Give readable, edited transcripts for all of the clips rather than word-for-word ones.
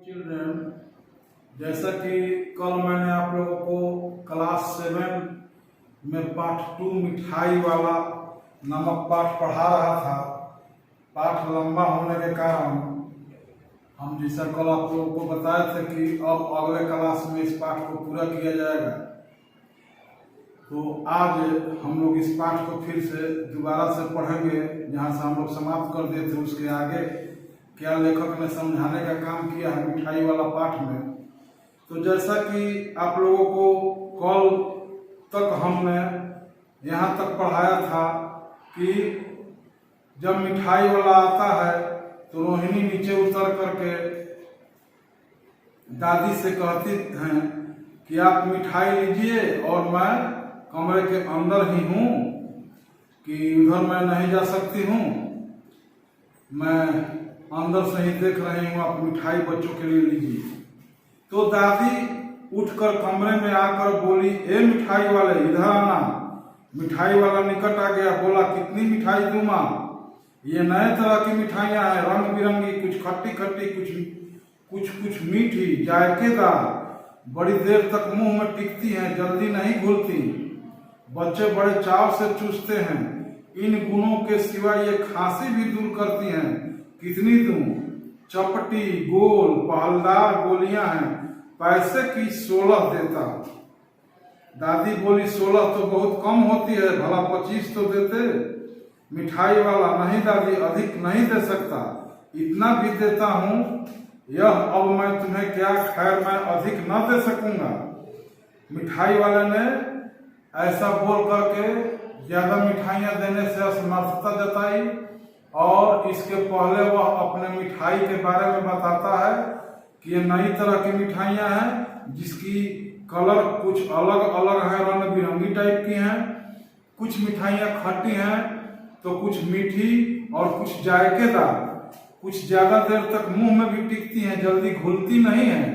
Children, जैसा कि कल मैंने आप लोगों को क्लास 7 में पाठ 2 मिठाई वाला नामक पाठ पढ़ा रहा था। पाठ लंबा होने के कारण हम जैसा कल आप लोगों को बताए थे कि अब अगले क्लास में इस पाठ को पूरा किया जाएगा। तो आज हम लोग इस पाठ को फिर से दोबारा से पढ़ेंगे जहाँ से हम लोग समाप्त कर दिए थे। उसके आगे क्या लेखक ने समझाने का काम किया है मिठाई वाला पाठ में। तो जैसा कि आप लोगों को कल तक हमने यहाँ तक पढ़ाया था कि जब मिठाई वाला आता है तो रोहिणी नीचे उतर करके दादी से कहती हैं कि आप मिठाई लीजिए और मैं कमरे के अंदर ही हूँ, कि उधर मैं नहीं जा सकती हूँ, मैं अंदर से ही देख रही हूँ, आप मिठाई बच्चों के लिए लीजिए। तो दादी उठकर कमरे में आकर बोली, ए मिठाई वाले इधर आना। मिठाई वाला निकट आ गया, बोला कितनी मिठाई दूं मां? ये नए तरह की मिठाइयां हैं, रंग बिरंगी, कुछ खट्टी खट्टी, कुछ मीठी, जायकेदार, बड़ी देर तक मुंह में टिकती हैं, जल्दी नहीं घुलती, बच्चे बड़े चाव से चूसते हैं। इन गुणों के सिवा ये खांसी भी दूर करती हैं। कितनी दूं? चपटी, गोल, पहलदार गोलियां हैं, पैसे की 16 देता। दादी बोली 16 तो बहुत कम होती है, भला 25 तो देते। मिठाई वाला, नहीं दादी अधिक नहीं दे सकता, इतना भी देता हूँ, यह अब मैं तुम्हें क्या, खैर मैं अधिक न दे सकूंगा। मिठाई वाले ने ऐसा बोल करके ज्यादा मिठाइयां देने से असमर्थता जताई और इसके पहले वह अपने मिठाई के बारे में बताता है कि ये नई तरह की मिठाइयां हैं जिसकी कलर कुछ अलग अलग है, रंग बिरंगी टाइप की हैं। कुछ मिठाइयां खट्टी हैं तो कुछ मीठी और कुछ जायकेदार, कुछ ज्यादा देर तक मुंह में भी टिकती हैं, जल्दी घुलती नहीं हैं।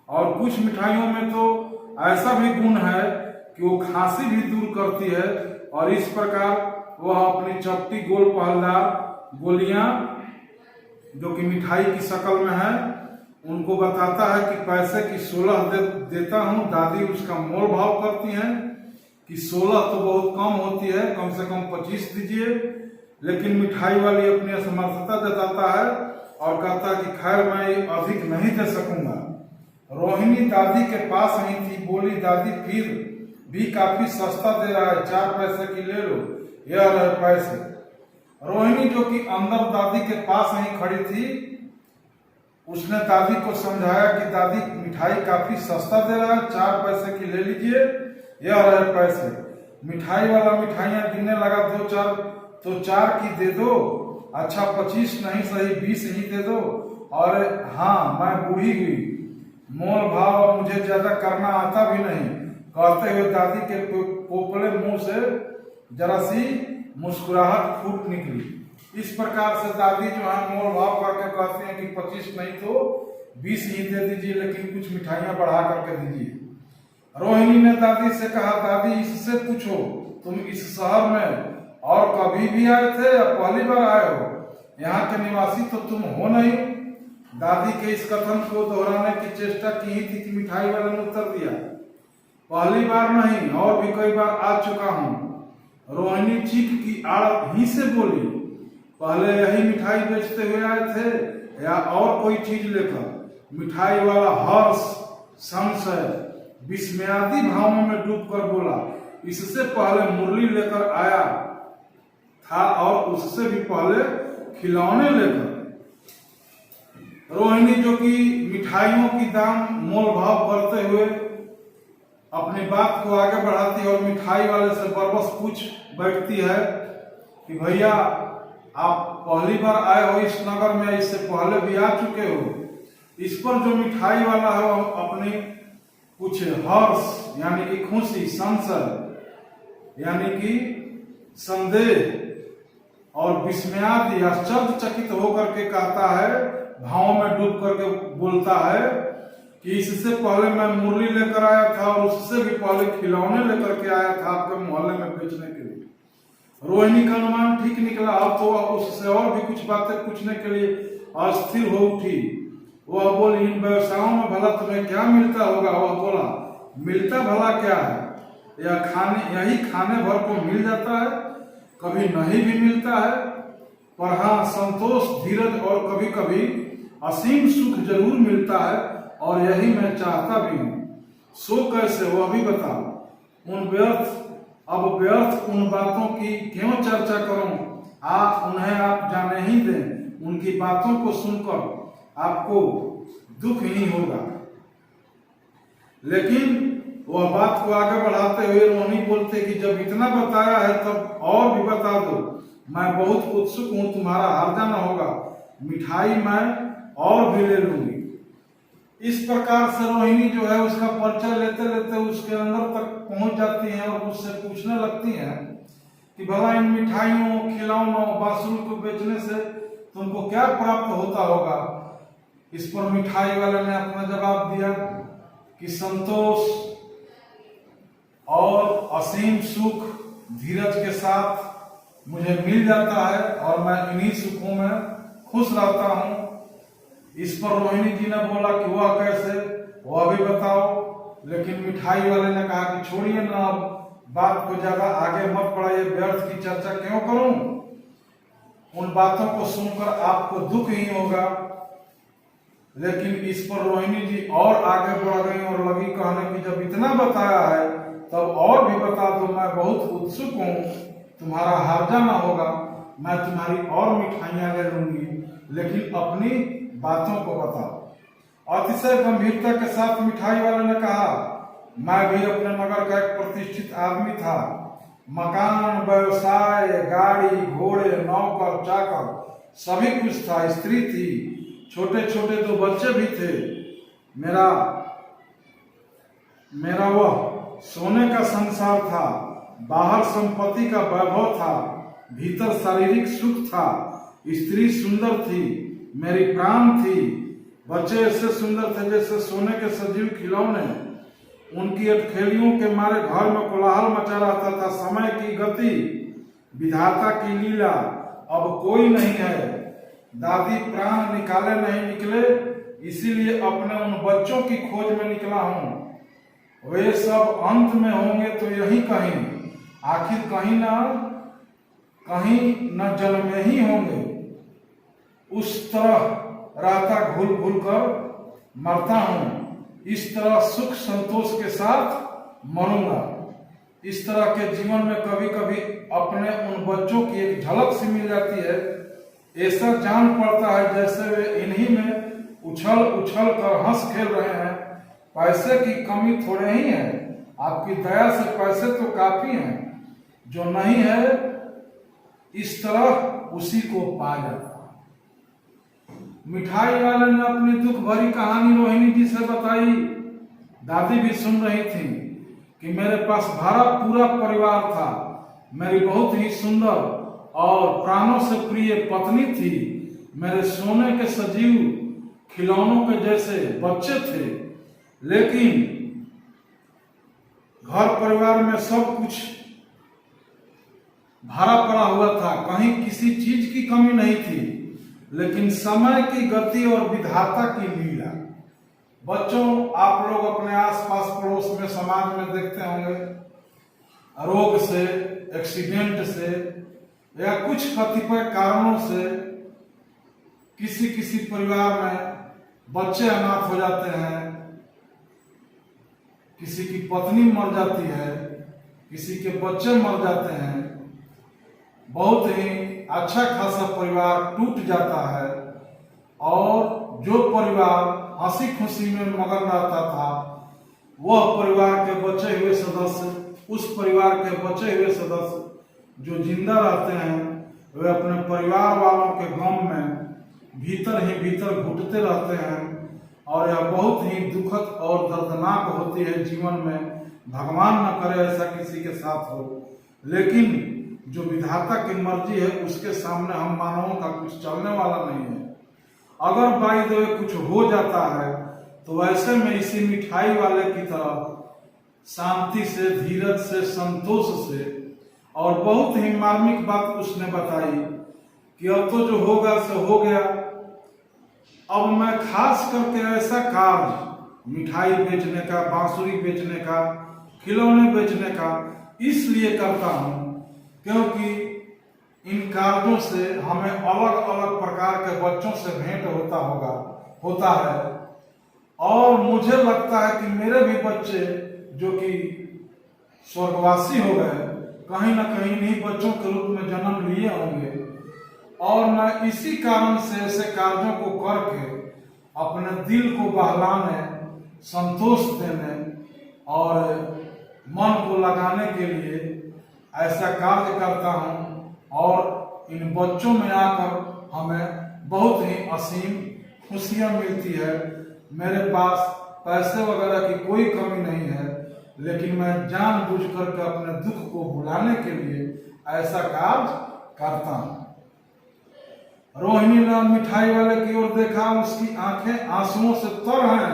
और कुछ मिठाइयों में तो ऐसा भी गुण है कि वो खांसी भी दूर करती है। और इस प्रकार वह अपनी चपटी गोल पहलदार गोलियां जो कि मिठाई की शक्ल में है उनको बताता है कि पैसे की 16 देता हूं। दादी उसका मोल भाव करती हैं कि 16 तो बहुत कम होती है, कम से कम 25 दीजिए। लेकिन मिठाई वाली अपनी असमर्थता जताता है और कहता है कि खैर मैं अधिक नहीं दे सकूंगा। रोहिणी दादी के पास ही थी, बोली दादी फिर भी काफी सस्ता दे रहा है, 4 पैसे की ले लो, यह रहे पैसे। रोहिणी जो कि अंदर दादी के पास ही खड़ी थी, उसने दादी को समझाया कि दादी मिठाई काफी सस्ता दे रहा है, 4 पैसे की ले लीजिए, यह रहे पैसे। मिठाई वाला मिठाइयां गिनने लगा, 2-4 तो 4 की दे दो, अच्छा 25 नहीं सही 20 ही दे दो। और हाँ मैं बूढ़ी हुई, मोल भाव मुझे ज्यादा करना आता भी नहीं, कहते हुए दादी के पोपले मुंह से जरा सी मुस्कुराहट फूट निकली। इस प्रकार से दादी जो है मोल भाव करके कहती हैं कि 25 नहीं तो 20 ही दे दीजिए, लेकिन कुछ मिठाइयां बढ़ा करके दीजिए। रोहिणी ने दादी से कहा, दादी इससे पूछो तुम इस शहर में और कभी भी आए थे या पहली बार आए हो? यहाँ के निवासी तो तुम हो नहीं। दादी के इस कथन को दोहराने की चेष्टा की ही थी कि मिठाई वाले ने उत्तर दिया, पहली बार नहीं और भी कई बार आ चुका हूँ। रोहिणी चीख की आड़ ही से बोली, पहले यही मिठाई बेचते हुए आए थे या और कोई चीज लेकर? मिठाई वाला हर्ष, संशय, विस्मयादी भावों में डूबकर बोला, इससे पहले मुरली लेकर आया था और उससे भी पहले खिलौने लेकर। रोहिणी जो कि मिठाइयों की दाम मोल भाव करते हुए अपनी बात को आगे बढ़ाती है और मिठाई वाले से बरबस पूछ बैठती है कि भैया आप पहली बार आए हो इस नगर में, इससे पहले भी आ चुके हो? इस पर जो मिठाई वाला है वो अपनी कुछ हर्ष यानी कि खुशी, संशय यानी कि संदेह और विस्मयादि आश्चर्यचकित होकर के कहता है, भाव में डूब करके बोलता है कि इससे पहले मैं मुरली लेकर आया था और उससे भी पहले खिलौने लेकर के आया था आपके मोहल्ले में बेचने के लिए। रोहिणी का अनुमान ठीक निकला। अब तो उससे और भी कुछ बातें पूछने के लिए अस्थिर हो उठी। वह बोली इन व्यवसायों में भला तुम्हें क्या मिलता होगा? वह बोला मिलता भला क्या है, यही खाने भर को मिल जाता है, कभी नहीं भी मिलता है, पर हाँ संतोष, धीरज और कभी कभी असीम सुख जरूर मिलता है, और यही मैं चाहता भी हूँ। सो कैसे, वह भी बताओ। अब व्यर्थ उन बातों की क्यों चर्चा करूं? उन्हें आप जाने ही दें। उनकी बातों को सुनकर आपको दुख ही होगा। लेकिन वह बात को आगे बढ़ाते हुए रोहिणी बोलते कि जब इतना बताया है तब और भी बता दो, मैं बहुत उत्सुक हूं, तुम्हारा हर्जा न होगा, मिठाई मैं और भी ले लूंगी। इस प्रकार से रोहिणी जो है उसका परिचय लेते लेते उसके अंदर तक पहुंच जाती हैं और उससे पूछने लगती हैं कि भला इन मिठाइयों, खिलौनों, बांसुरी को बेचने से तुमको क्या प्राप्त होता होगा? इस पर मिठाई वाले ने अपना जवाब दिया कि संतोष और असीम सुख धीरज के साथ मुझे मिल जाता है और मैं इन्हीं सुखों में खुश रहता हूँ। इस पर रोहिणी जी ने बोला कि वह कैसे, वह भी बताओ। लेकिन मिठाई वाले ने कहा कि छोड़िए ना, अब बात को ज्यादा आगे मत बढ़ाइए, व्यर्थ की चर्चा क्यों करूं? उन बातों को सुनकर आपको दुख ही होगा। लेकिन इस पर रोहिणी जी और आगे बढ़ गई और लगी कहने की जब इतना बताया है तब और भी बता दो, मैं बहुत उत्सुक हूँ, तुम्हारा हर्जा ना होगा, मैं तुम्हारी और मिठाइयां ले लूंगी, लेकिन अपनी बातों को बताओ। अतिशय गंभीरता के साथ मिठाई वाले ने कहा मैं भी अपने नगर का एक प्रतिष्ठित आदमी था, मकान, व्यवसाय, गाड़ी, घोड़े, नौकर, चाकर सभी कुछ था, स्त्री थी, छोटे छोटे 2 बच्चे भी थे। मेरा वह सोने का संसार था, बाहर संपत्ति का वैभव था, भीतर शारीरिक सुख था, स्त्री सुंदर थी, मेरी प्राण थी, बच्चे ऐसे सुंदर थे जैसे सोने के सजीव खिलौने। उनकी अटखेलियों के मारे घर में कोलाहल मचा रहता था। समय की गति, विधाता की लीला, अब कोई नहीं है। दादी प्राण निकाले नहीं निकले, इसीलिए अपने उन बच्चों की खोज में निकला हूं। वे सब अंत में होंगे तो यही कहीं, आखिर कहीं न जल में ही होंगे। उस तरह रहता घुल घुल कर मरता हूं, इस तरह सुख संतोष के साथ मरूंगा। इस तरह के जीवन में कभी कभी अपने उन बच्चों की एक झलक सी मिल जाती है। ऐसा जान पड़ता है जैसे वे इन्हीं में उछल उछल कर हंस खेल रहे हैं। पैसे की कमी थोड़े ही है, आपकी दया से पैसे तो काफी हैं, जो नहीं है इस तरह उसी को पा जाता। मिठाई वाले ने अपनी दुख भरी कहानी रोहिणी जी से बताई। दादी भी सुन रही थी कि मेरे पास पूरा परिवार था, मेरी बहुत ही सुंदर और प्राणों से प्रिय पत्नी थी, मेरे सोने के सजीव खिलौनों के जैसे बच्चे थे, लेकिन घर परिवार में सब कुछ भरा पड़ा हुआ था, कहीं किसी चीज की कमी नहीं थी। लेकिन समय की गति और विधाता की लीला। बच्चों, आप लोग अपने आसपास पड़ोस में समाज में देखते होंगे, रोग से, एक्सीडेंट से या कुछ कतिपय कारणों से किसी किसी परिवार में बच्चे अनाथ हो जाते हैं, किसी की पत्नी मर जाती है, किसी के बच्चे मर जाते हैं, बहुत ही अच्छा खासा परिवार टूट जाता है। और जो परिवार हंसी खुशी में मगन रहता था, वह परिवार के बचे हुए सदस्य, उस परिवार के बचे हुए सदस्य जो जिंदा रहते हैं, वे अपने परिवार वालों के गम में भीतर ही भीतर घुटते रहते हैं। और यह बहुत ही दुखद और दर्दनाक होती है जीवन में। भगवान न करे ऐसा किसी के साथ हो, लेकिन जो विधाता की मर्जी है उसके सामने हम मानवों का कुछ चलने वाला नहीं है। अगर बाई द वे कुछ हो जाता है तो वैसे में इसी मिठाई वाले की तरह शांति से, धीरज से, संतोष से, और बहुत ही मार्मिक बात उसने बताई कि अब तो जो होगा सो हो गया, अब मैं खास करके ऐसा कार्य मिठाई बेचने का, बांसुरी बेचने का, खिलौने बेचने का इसलिए करता हूँ क्योंकि इन कार्यों से हमें अलग अलग प्रकार के बच्चों से भेंट होता है और मुझे लगता है कि मेरे भी बच्चे जो कि स्वर्गवासी हो गए कहीं ना कहीं इन्हीं बच्चों के रूप में जन्म लिए होंगे और मैं इसी कारण से ऐसे कार्यों को करके अपने दिल को बहलाने, संतोष देने और मन को लगाने के लिए ऐसा कार्य करता हूँ और इन बच्चों में आकर हमें बहुत ही असीम खुशियाँ मिलती है। मेरे पास पैसे वगैरह की कोई कमी नहीं है, लेकिन मैं जानबूझ करके अपने दुख को भुलाने के लिए ऐसा कार्य करता हूँ। रोहिणी ने मिठाई वाले की ओर देखा, उसकी आंखें आंसुओं से तर हैं।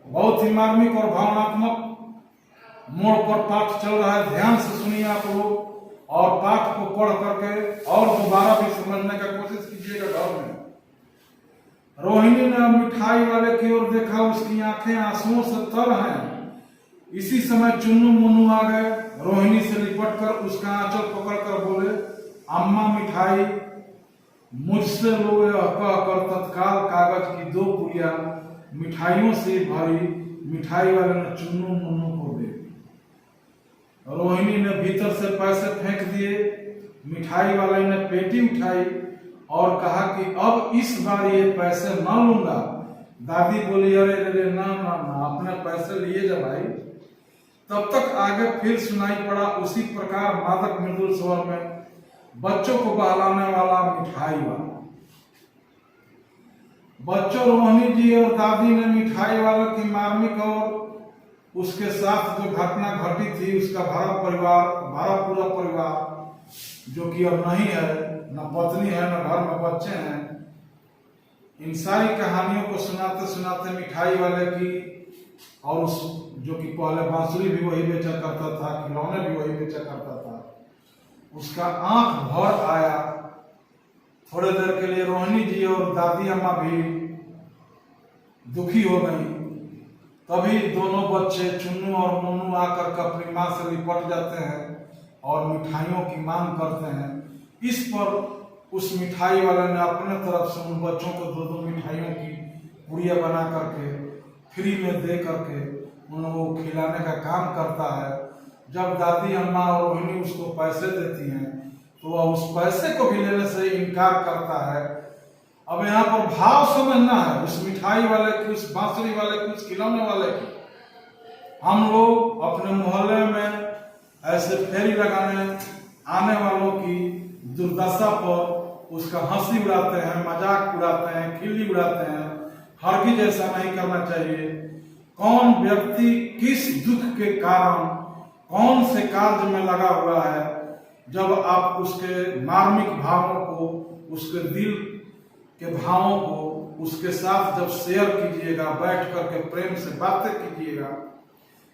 बहुत ही मार्मिक और भावनात्मक मोड़ पर पाठ चल रहा है, ध्यान से सुनिए आप लोग और पाठ को पढ़ करके और दोबारा भी समझने का कोशिश कीजिएगा घर में। रोहिणी ने मिठाई वाले की ओर देखा, उसकी आंखें आंसुओं से तर हैं। इसी समय चुन्नू मुन्नू आ गए, रोहिणी से लिपट कर उसका आंचल पकड़कर बोले, अम्मा मिठाई। मुझसे लोग कहकर तत्काल कागज की 2 पुड़िया मिठाइयों से भरी मिठाई वाले ने चुन्नू मुन्नू को दे दी। रोहिणी ने भीतर से पैसे फेंक दिए। मिठाई वाले ने पेटी उठाई और कहा कि अब इस बार ये पैसे न लूंगा। दादी बोली, अरे अरे ना ना ना, अपने पैसे लिए जा भाई। तब तक आगे फिर सुनाई पड़ा उसी प्रकार मादक मृदुल स्वर में, बच्चों को बहलाने वाला मिठाई वाला। बच्चों, रोहिणी जी और दादी ने मिठाई वाले की मार्मिक और उसके साथ जो घटना घटी थी उसका भरा पूरा परिवार जो कि अब नहीं है, न पत्नी है न घर में बच्चे हैं, इन सारी कहानियों को सुनाते सुनाते मिठाई वाले की और उस जो कि पहले बांसुरी भी वही बेचा करता था, खिलौने भी वही बेचा करता था, उसका आंख भर आया। थोड़े देर के लिए रोहिणी जी और दादी अम्मा भी दुखी हो गई। तभी दोनों बच्चे चुन्नू और मुन्नू आकर के अपनी माँ से लिपट जाते हैं और मिठाइयों की मांग करते हैं। इस पर उस मिठाई वाले ने अपने तरफ से उन बच्चों को 2-2 मिठाइयों की पुड़िया बना करके फ्री में दे करके उन लोगों को खिलाने का काम करता है। जब दादी अम्मा और रोहिणी उसको पैसे देती हैं तो वह उस पैसे को भी लेने से इनकार करता है। अब यहाँ पर भाव समझना है उस मिठाई वाले की, उस बांसुरी वाले की, उस खिलौने वाले की। हम लोग अपने मोहल्ले में ऐसे फेरी लगाने आने वालों की दुर्दशा पर उसका हंसी उड़ाते हैं, मजाक उड़ाते हैं, खिल्ली उड़ाते हैं। हरगिज ऐसा नहीं करना चाहिए। कौन व्यक्ति किस दुख के कारण कौन से कार्य में लगा हुआ है, जब आप उसके मार्मिक भावों को, उसके दिल के भावों को उसके साथ जब शेयर कीजिएगा, बैठ करके प्रेम से बातें कीजिएगा,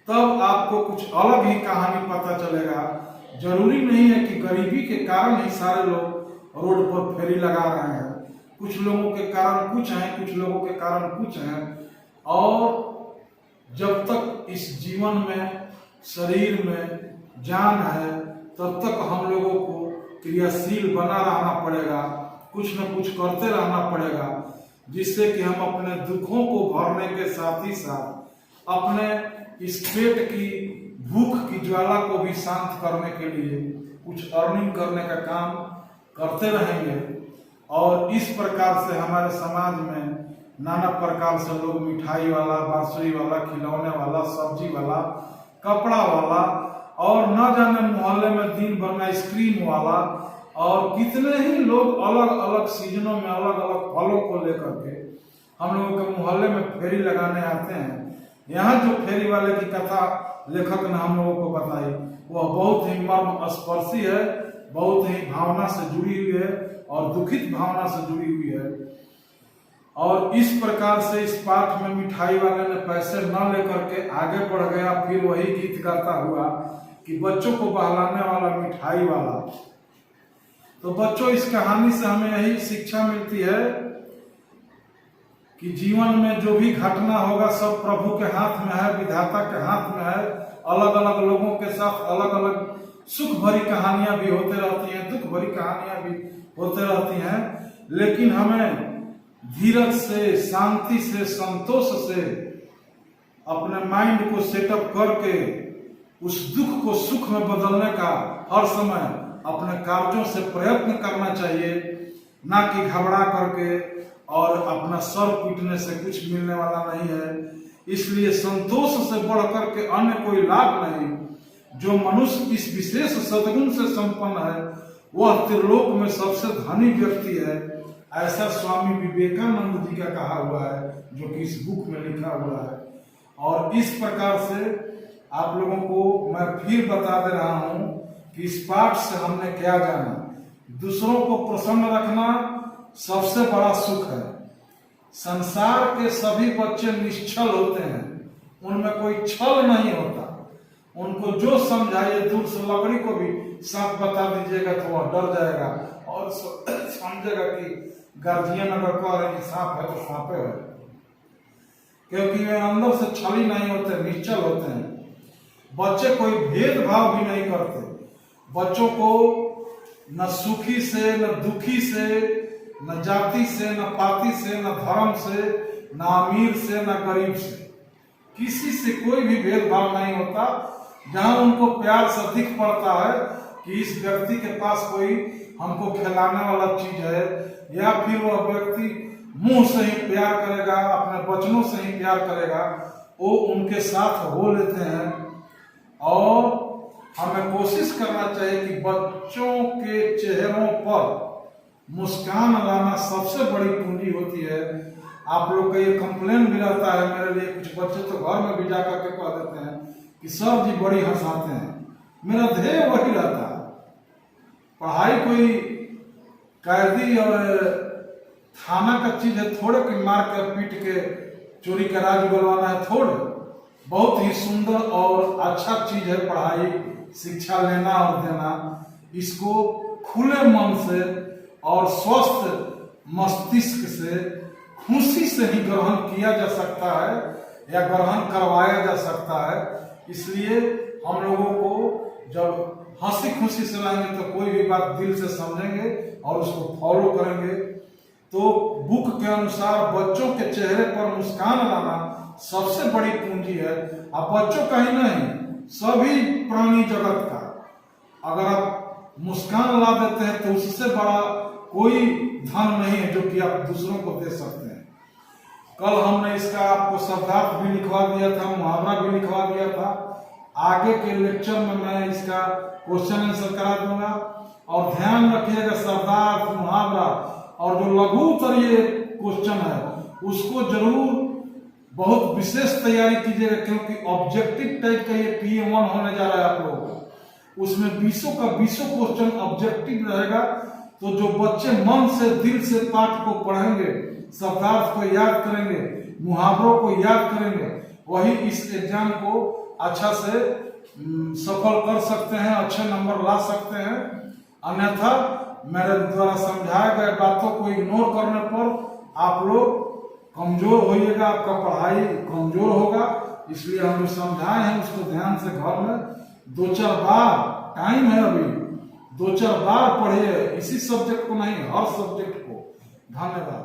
तब आपको कुछ अलग ही कहानी पता चलेगा। जरूरी नहीं है कि गरीबी के कारण ही सारे लोग रोड पर फेरी लगा रहे हैं। कुछ लोगों के कारण कुछ हैं, कुछ लोगों के कारण कुछ हैं। और जब तक इस जीवन में, शरीर में जान है, तब तक हम लोगों को क्रियाशील बना रहना पड़ेगा, कुछ न कुछ करते रहना पड़ेगा, जिससे कि हम अपने दुखों को भरने के साथ ही साथ अपने इस पेट की भूख की ज्वाला को भी शांत करने के लिए कुछ अर्निंग करने का काम करते रहेंगे। और इस प्रकार से हमारे समाज में नाना प्रकार से लोग मिठाई वाला, बांसुरी वाला, खिलौने वाला, सब्जी वाला, कपड़ा वाला और न जाने मोहल्ले में दिन भर में आइसक्रीम वाला और कितने ही लोग अलग अलग सीजनों में अलग अलग फलों को लेकर के हम लोगों के मोहल्ले में फेरी लगाने आते हैं। यहाँ जो फेरी वाले की कथा लेखक ने हम लोगों को बताई वह बहुत ही मर्म स्पर्शी है, बहुत ही भावना से जुड़ी हुई है और दुखित भावना से जुड़ी हुई है। और इस प्रकार से इस पाठ में मिठाई वाले ने पैसे न लेकर के आगे बढ़ गया। फिर वही गीत गाता हुआ कि बच्चों को बहलाने वाला मिठाई वाला। तो बच्चों, इस कहानी से हमें यही शिक्षा मिलती है कि जीवन में जो भी घटना होगा सब प्रभु के हाथ में है, विधाता के हाथ में है। अलग अलग लोगों के साथ अलग अलग सुख भरी कहानियां भी होते रहती हैं, दुख भरी कहानियां भी होते रहती हैं, लेकिन हमें धीरज से, शांति से, संतोष से अपने माइंड को सेटअप करके उस दुख को सुख में बदलने का हर समय अपने कार्यों से प्रयत्न करना चाहिए, ना कि घबरा करके और अपना सर पीटने से कुछ मिलने वाला नहीं है। इसलिए संतोष से बढ़कर के अन्य कोई लाभ नहीं। जो मनुष्य इस विशेष सद्गुण से संपन्न है वह त्रिलोक में सबसे धनी व्यक्ति है, ऐसा स्वामी विवेकानंद जी का कहा हुआ है, जो कि इस बुक में लिखा हुआ है। और इस प्रकार से आप लोगों को मैं फिर बता दे रहा हूं कि इस पाठ से हमने क्या जाना। दूसरों को प्रसन्न रखना सबसे बड़ा सुख है। संसार के सभी बच्चे निश्चल होते हैं, उनमें कोई छल नहीं होता। उनको जो समझाइए, दूर से लकड़ी को भी सांप बता दीजिएगा तो वह डर जाएगा और समझेगा कि गार्जियन अगर कह रहे कि सांप है तो सांपे है, क्योंकि वे अंदर से छली नहीं होते, निश्चल होते हैं। बच्चे कोई भेदभाव भी नहीं करते। बच्चों को न सुखी से, न दुखी से, न जाति से, न पाति से, न धर्म से, न अमीर से, न गरीब से, किसी से कोई भी भेदभाव नहीं होता। जहां उनको प्यार से दिख पड़ता है कि इस व्यक्ति के पास कोई हमको खिलाने वाला चीज है, या फिर वह व्यक्ति मुंह से ही प्यार करेगा, अपने वचनों से ही प्यार करेगा, वो उनके साथ हो लेते हैं। और हमें कोशिश करना चाहिए कि बच्चों के चेहरों पर मुस्कान लाना सबसे बड़ी पूंजी होती है। आप लोग का ये कंप्लेन भी रहता है मेरे लिए, कुछ बच्चे तो घर में भी जाकर के कह देते हैं कि सर जी बड़ी हंसाते हैं। मेरा ध्येय वही रहता है। पढ़ाई कोई कैदी और थाना का चीज है थोड़े, कि मार के पीट के चोरी का राज बुलवाना है थोड़े। बहुत ही सुंदर और अच्छा चीज है पढ़ाई, शिक्षा लेना और देना। इसको खुले मन से और स्वस्थ मस्तिष्क से, खुशी से ही ग्रहण किया जा सकता है या ग्रहण करवाया जा सकता है। इसलिए हम लोगों को जब हंसी खुशी से रहेंगे तो कोई भी बात दिल से समझेंगे और उसको फॉलो करेंगे। तो बुक के अनुसार बच्चों के चेहरे पर मुस्कान लाना सबसे बड़ी पूंजी है। अब बच्चों का ही नहीं, सभी प्राणी जगत का अगर आप मुस्कान ला देते हैं तो उससे बड़ा कोई धन नहीं है जो कि आप दूसरों को दे सकते हैं। कल हमने इसका आपको शब्दार्थ भी लिखवा दिया था, मुहावरा भी लिखवा दिया था। आगे के लेक्चर में मैं इसका क्वेश्चन आंसर करा दूंगा। और ध्यान रखिएगा, शब्दार्थ, मुहावरा और जो लघु उत्तरीय क्वेश्चन है उसको जरूर बहुत विशेष तैयारी कीजिएगा, क्योंकि ऑब्जेक्टिव टाइप का ये PM1 होने जा रहा है आप लोगों का। उसमें 20 का 20 क्वेश्चन ऑब्जेक्टिव रहेगा। तो जो बच्चे मन से, दिल से पाठ को पढ़ेंगे, शब्दार्थ को याद करेंगे, मुहावरों को याद करेंगे, वही इस एग्जाम को अच्छा से सफल कर सकते हैं, अच्छे नंबर ला सकते हैं। अन्यथा मेरे द्वारा समझाए गए बातों को इग्नोर करने पर आप लोग कमजोर होइएगा, आपका पढ़ाई कमजोर होगा। इसलिए हम जो समझाए हैं उसको ध्यान से घर में 2-4 बार, टाइम है अभी, 2-4 बार पढ़िए। इसी सब्जेक्ट को नहीं, हर सब्जेक्ट को। धन्यवाद।